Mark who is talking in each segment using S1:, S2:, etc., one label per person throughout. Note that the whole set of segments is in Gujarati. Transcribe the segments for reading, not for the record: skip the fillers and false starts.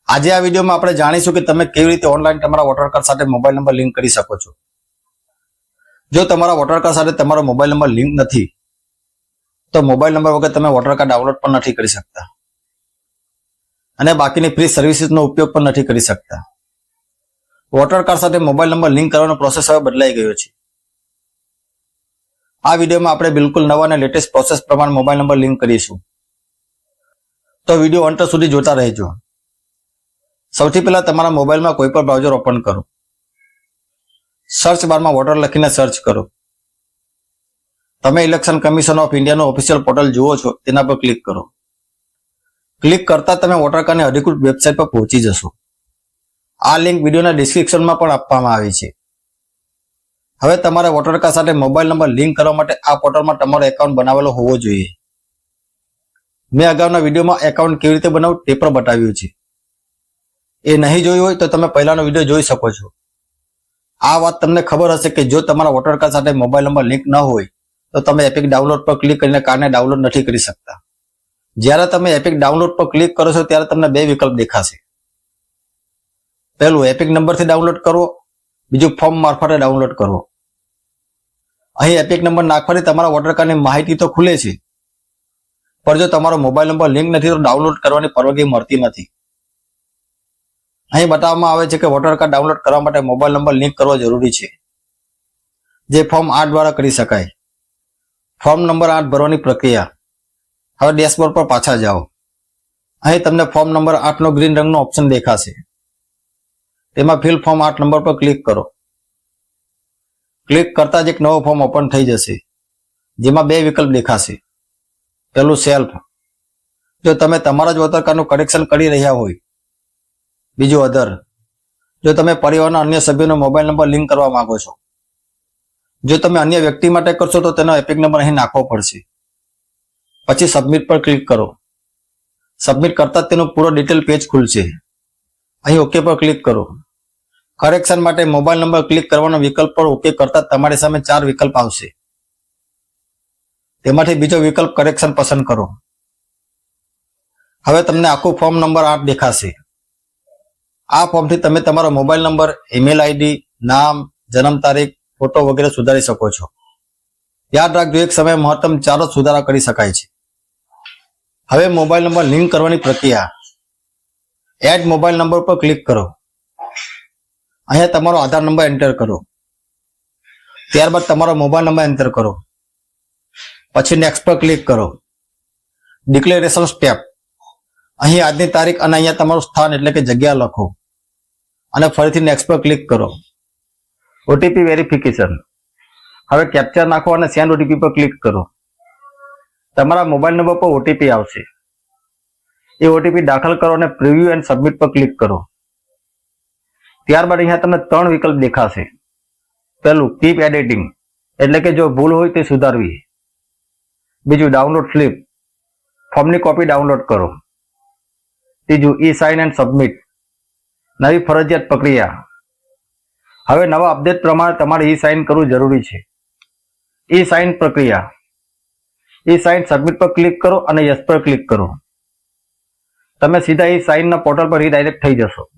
S1: આજે આ વિડીયોમાં આપણે જાણીશું કે તમે કેવી રીતે ઓનલાઈન તમારા વોટર કાર્ડ સાથે મોબાઈલ નંબર લિંક કરી શકો છો। જો તમારા વોટર કાર્ડ સાથે તમારો મોબાઈલ નંબર લિંક નથી તો મોબાઈલ નંબર વગર તમે વોટર કાર્ડ ડાઉનલોડ પણ નથી કરી શકતા અને બાકીની ફ્રી સર્વિસીસનો ઉપયોગ પણ નથી કરી શકતા। વોટર કાર્ડ સાથે મોબાઈલ નંબર લિંક કરવાનો પ્રોસેસ હવે બદલાઈ ગયો છે। આ વિડીયોમાં આપણે બિલકુલ નવા અને લેટેસ્ટ પ્રોસેસ પ્રમાણે મોબાઈલ નંબર લિંક કરીશું, તો વિડીયો અંત સુધી જોતા રહેજો। સૌથી પહેલા તમારા મોબાઈલમાં કોઈ પણ બ્રાઉઝર ઓપન કરો, સર્ચ બારમાં વોટર લખીને સર્ચ કરો। તમે ઇલેક્શન કમિશન ઓફ ઇન્ડિયાનું ઓફિશિયલ પોર્ટલ જુઓ છો તેના પર ક્લિક કરો। ક્લિક કરતા તમે વોટર કાર્ડની અધિકૃત વેબસાઇટ પર પહોંચી જશો। આ લિંક વિડીયોના ડિસ્ક્રિપ્શનમાં પણ આપવામાં આવી છે। હવે તમારે વોટર કાર્ડ સાથે મોબાઈલ નંબર લિંક કરવા માટે આ પોર્ટલમાં તમારો એકાઉન્ટ બનાવેલો હોવો જોઈએ। મેં અગાઉના વિડીયોમાં એકાઉન્ટ કેવી રીતે બનાવવું તે પણ બતાવ્યું છે। એ નહીં જોયું હોય તો તમે પહેલાનો વિડીયો જોઈ શકો છો। આ વાત તમને ખબર હશે કે જો તમારા વોટર કાર્ડ સાથે મોબાઈલ નંબર લિંક ન હોય તો તમે એપિક ડાઉનલોડ પર ક્લિક કરીને કાર્ડને ડાઉનલોડ નથી કરી શકતા। જ્યારે તમે એપિક ડાઉનલોડ પર ક્લિક કરો છો ત્યારે તમને બે વિકલ્પ દેખાશે। પહેલું એપિક નંબરથી ડાઉનલોડ કરવો, બીજું ફોર્મ મારફતે ડાઉનલોડ કરવો। અહીં એપિક નંબર નાખવાથી તમારા વોટર કાર્ડની માહિતી તો ખુલે છે, પણ જો તમારો મોબાઈલ નંબર લિંક નથી તો ડાઉનલોડ કરવાની પરવાનગી મળતી નથી। અહીં બતાવવામાં આવે છે કે વોટર કાર્ડ ડાઉનલોડ કરવા માટે મોબાઈલ નંબર લિંક કરવો જરૂરી છે, જે ફોર્મ 8 દ્વારા કરી શકાય। ફોર્મ નંબર 8 ભરવાની પ્રક્રિયા। હવે ડેશબોર્ડ પર પાછા જાઓ। અહીં તમને ફોર્મ નંબર 8 નો ગ્રીન રંગનો ઓપ્શન દેખાશે, તેમાં ફિલ ફોર્મ 8 નંબર પર ક્લિક કરો। ક્લિક કરતા જ એક નવો ફોર્મ ઓપન થઈ જશે, જેમાં બે વિકલ્પ દેખાશે। પહેલું સેલ્ફ, જો તમે તમારા જ વોટર કાર્ડનું કરેક્શન કરી રહ્યા હોય। બીજું અધર, જો તમે પરિવારના અન્ય સભ્યોનો મોબાઈલ નંબર લિંક કરવા માંગો છો। જો તમે અન્ય વ્યક્તિ માટે કરશો તો તેનો એપિક નંબર અહીં નાખવો પડશે। પછી સબમિટ પર ક્લિક કરો। સબમિટ કરતા તેનું પૂરો ડિટેલ પેજ ખુલશે। અહીં ઓકે પર ક્લિક કરો। કરેક્શન માટે મોબાઈલ નંબર ક્લિક કરવાનો વિકલ્પ પર ઓકે કરતા તમારી સામે 4 વિકલ્પ આવશે। તેમાંથી બીજો વિકલ્પ કરેક્શન પસંદ કરો। હવે તમને આખું ફોર્મ નંબર 8 દેખાશે। આ ફોર્મથી તમે તમારો મોબાઈલ નંબર, ઈમેલ આઈડી, નામ, જન્મ તારીખ, ફોટો વગેરે સુધારી શકો છો। યાદ રાખજો, એક સમયે મહત્તમ 4 જ સુધારા કરી શકાય છે। હવે મોબાઈલ નંબર લિંક કરવાની પ્રક્રિયા। એડ મોબાઈલ નંબર પર ક્લિક કરો। અહીંયા તમારો આધાર નંબર એન્ટર કરો। ત્યારબાદ તમારો મોબાઈલ નંબર એન્ટર કરો। પછી નેક્સ્ટ પર ક્લિક કરો। ડિક્લેરેશન સ્ટેપ, અહીં આજની તારીખ અને અહીંયા તમારું સ્થાન એટલે કે જગ્યા લખો અને ફરીથી નેક્સ્ટ પર ક્લિક કરો। ઓટીપી વેરિફિકેશન, હવે કેપ્ચર નાખો અને સેન્ડ ઓટીપી પર ક્લિક કરો। તમારા મોબાઈલ નંબર પર ઓટીપી આવશે, એ ઓટીપી દાખલ કરો અને પ્રિવ્યુ એન્ડ સબમિટ પર ક્લિક કરો। ત્યારબાદ અહીંયા તમને 3 વિકલ્પ દેખાશે। પહેલું કીપ એડિટિંગ, એટલે કે જો ભૂલ હોય તે સુધારવી। બીજું ડાઉનલોડ સ્લીપ, ફોર્મની કોપી ડાઉનલોડ કરો। ત્રીજું ઈ સાઇન એન્ડ સબમિટ, નવી ફરજિયાત પ્રક્રિયા। હવે નવા અપડેટ પ્રમાણે તમારે ઈ સાઇન કરવું જરૂરી છે। ઈ સાઇન પ્રક્રિયા, ઈ સાઇન સબમિટ પર ક્લિક કરો અને યસ પર ક્લિક કરો। તમે સીધા ઈ સાઇનના પોર્ટલ પર રીડાયરેક્ટ થઈ જશો।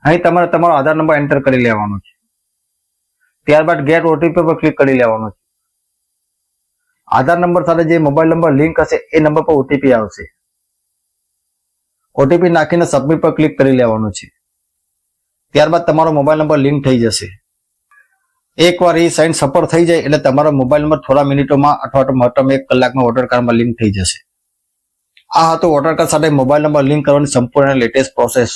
S1: અહીં તમારે તમારો આધાર નંબર એન્ટર કરી લેવાનો છે। ત્યારબાદ ગેટ ઓટીપી પર ક્લિક કરી લેવાનો છે। આધાર નંબર સાથે જે મોબાઈલ નંબર લિંક હશે એ નંબર પર ઓટીપી આવશે। ઓટીપી નાખીને સબમિટ પર ક્લિક કરી લેવાનું છે। ત્યારબાદ તમારો મોબાઈલ નંબર લિંક થઈ જશે। એકવાર ઈ સાઇન સફળ થઈ જાય એટલે તમારો મોબાઈલ નંબર થોડા મિનિટોમાં અથવા તો મહત્તમ 1 કલાકમાં વોટર કાર્ડમાં લિંક થઈ જશે। આ હતો વોટર કાર્ડ સાથે મોબાઈલ નંબર લિંક કરવાની સંપૂર્ણ લેટેસ્ટ પ્રોસેસ।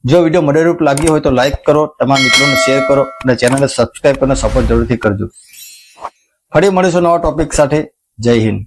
S1: જો વિડીયો મદદરૂપ લાગ્યો હોય તો લાઈક કરો, તમારા મિત્રોને શેર કરો અને ચેનલને સબસ્ક્રાઇબ કરીને સપોર્ટ જરૂરથી કરજો। ફરી મળીશું નવા ટોપિક સાથે। જય હિન્દ।